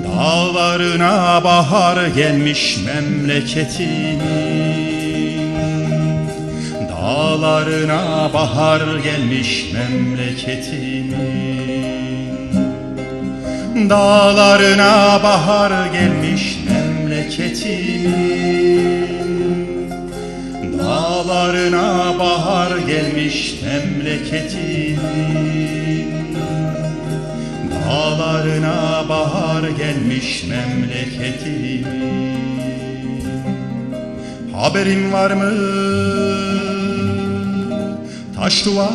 Dağlarına bahar gelmiş memleketin, dağlarına bahar gelmiş memleketin, dağlarına bahar gelmiş memleketin, dağlarına bahar gelmiş memleketin, dağlarına bahar gelmiş memleketin. Haberin var mı? Taş duvar,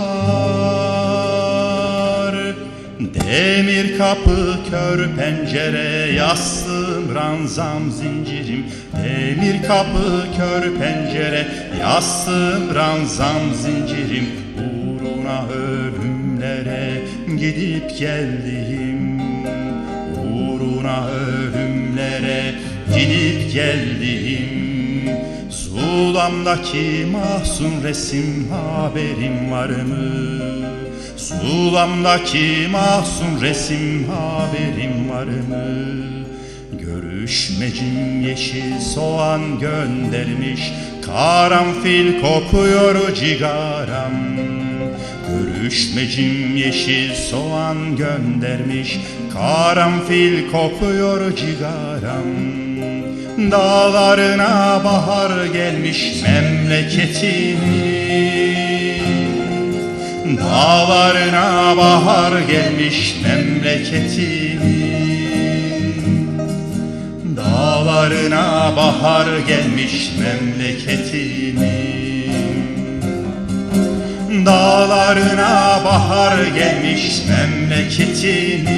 demir kapı, kör pencere, yastığım, ranzam, zincirim. Demir kapı, kör pencere, yastığım, ranzam, zincirim. Uğruna ölümlere gidip geldim, uğruna ölümlere gidip geldim. Sulamdaki mahzun resim haberin var mı? Sulamdaki mahzun resim haberin var mı? Görüşmecim yeşil soğan göndermiş, karanfil kokuyor cigaram. Görüşmecim yeşil soğan göndermiş, karanfil kokuyor cigaram. Dağlarına bahar gelmiş memleketin, dağlarına bahar gelmiş memleketin, dağlarına bahar gelmiş memleketin, dağlarına bahar gelmiş memleketin,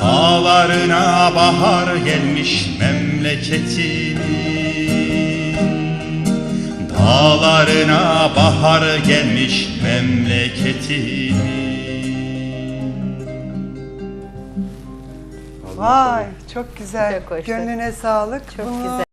dağlarına bahar gelmiş memleketin, dağlarına bahar gelmiş memleketin. Vay, çok güzel. Çok hoş. Gönlüne sağlık. Çok Bunu güzel.